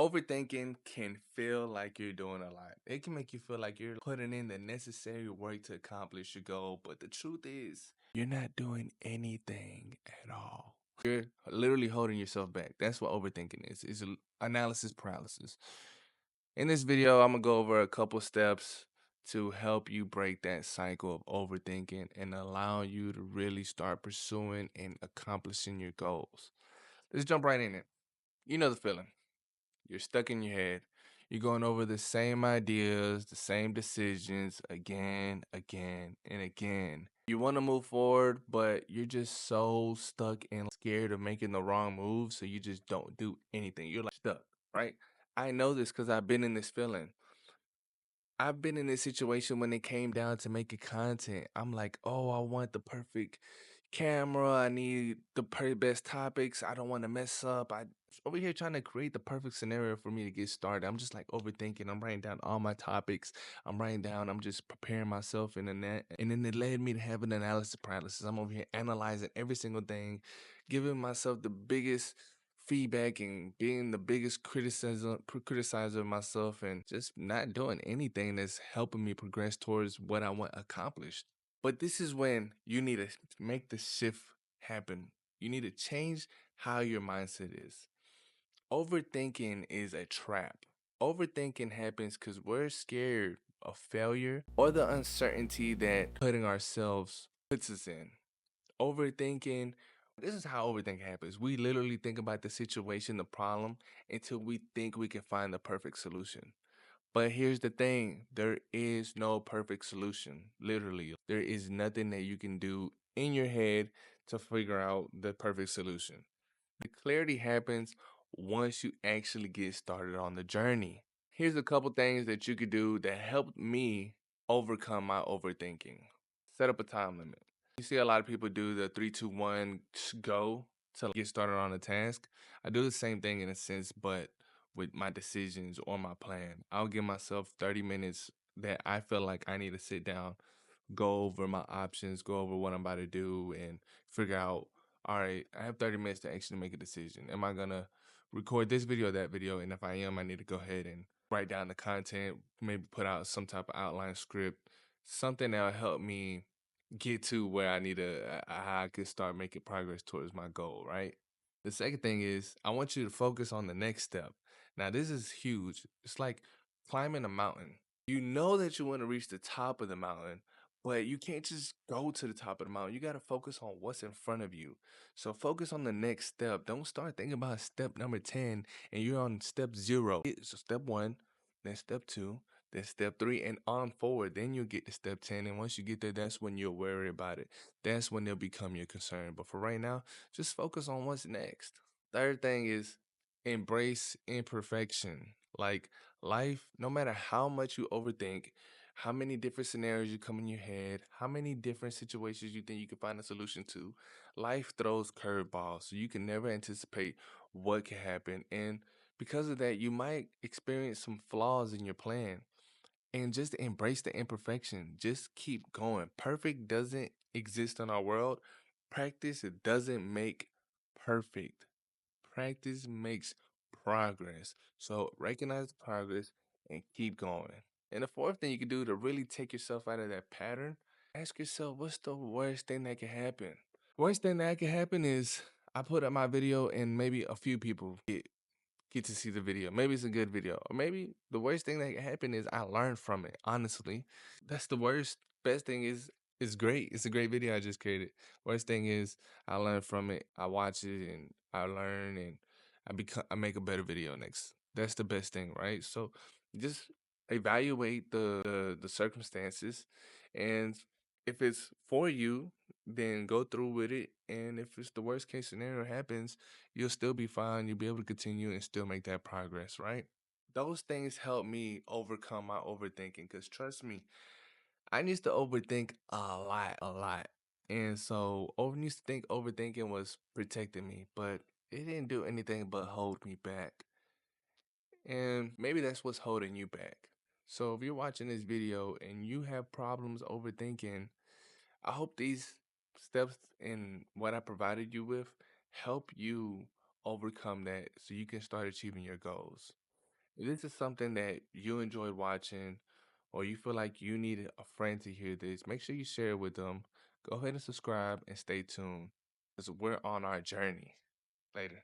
Overthinking can feel like you're doing a lot. It can make you feel like you're putting in the necessary work to accomplish your goal, but the truth is, you're not doing anything at all. You're literally holding yourself back. That's what overthinking is. It's analysis paralysis. In this video, I'm gonna go over a couple steps to help you break that cycle of overthinking and allow you to really start pursuing and accomplishing your goals. Let's jump right in it. You know the feeling. You're stuck in your head. You're going over the same ideas, the same decisions again, and again. You want to move forward, but you're just so stuck and scared of making the wrong move, so you just don't do anything. You're like stuck, right? I know this because I've been in this feeling. I've been in this situation when it came down to making content. I'm like, oh, I want the perfect camera. I need the best topics. I don't want to mess up. I over here trying to create the perfect scenario for me to get started. I'm just like overthinking. I'm writing down all my topics. I'm just preparing myself in the net. And then it led me to have an analysis paralysis. I'm over here analyzing every single thing, giving myself the biggest feedback and being the biggest criticizer of myself and just not doing anything that's helping me progress towards what I want accomplished. But this is when you need to make the shift happen. You need to change how your mindset is. Overthinking is a trap. Overthinking happens because we're scared of failure or the uncertainty that putting ourselves puts us in. Overthinking, this is how overthinking happens. We literally think about the situation, the problem, until we think we can find the perfect solution. But here's the thing, there is no perfect solution. Literally, there is nothing that you can do in your head to figure out the perfect solution. The clarity happens once you actually get started on the journey. Here's a couple things that you could do that helped me overcome my overthinking. Set up a time limit. You see a lot of people do the 3, 2, 1 go to get started on a task. I do the same thing in a sense, but with my decisions or my plan. I'll give myself 30 minutes that I feel like I need to sit down, go over my options, go over what I'm about to do, and figure out, all right, I have 30 minutes to actually make a decision. Am I gonna record this video or that video? And if I am, I need to go ahead and write down the content, maybe put out some type of outline script, something that'll help me get to where I need to, how I could start making progress towards my goal, right? The second thing is, I want you to focus on the next step. Now, this is huge. It's like climbing a mountain. You know that you want to reach the top of the mountain, but you can't just go to the top of the mountain. You got to focus on what's in front of you. So focus on the next step. Don't start thinking about step number 10 and you're on step 0. So step 1, then step 2, then step 3, and on forward. Then you'll get to step 10. And once you get there, that's when you'll worry about it. That's when they'll become your concern. But for right now, just focus on what's next. Third thing is embrace imperfection. Like life, no matter how much you overthink, how many different scenarios you come in your head, how many different situations you think you can find a solution to, life throws curveballs. So you can never anticipate what can happen. And because of that, you might experience some flaws in your plan. And just embrace the imperfection. Just keep going. Perfect doesn't exist in our world. Practice it doesn't make perfect. Practice makes progress. So recognize the progress and keep going. And the fourth thing you can do to really take yourself out of that pattern, ask yourself, what's the worst thing that can happen? Worst thing that can happen is I put up my video and maybe a few people get to see the video. Maybe it's a good video. Or maybe the worst thing that can happen is I learned from it. Honestly, that's the worst. Best thing is it's great. It's a great video I just created. Worst thing is I learned from it. I watch it and I learn and I make a better video next. That's the best thing, right? So just evaluate the circumstances, and if it's for you, then go through with it. And if it's the worst case scenario happens, you'll still be fine. You'll be able to continue and still make that progress, right? Those things help me overcome my overthinking because trust me, I used to overthink a lot. And so used to think overthinking was protecting me, but it didn't do anything but hold me back. And maybe that's what's holding you back. So if you're watching this video and you have problems overthinking, I hope these steps and what I provided you with help you overcome that so you can start achieving your goals. If this is something that you enjoyed watching, or you feel like you need a friend to hear this, make sure you share it with them. Go ahead and subscribe and stay tuned because we're on our journey. Later.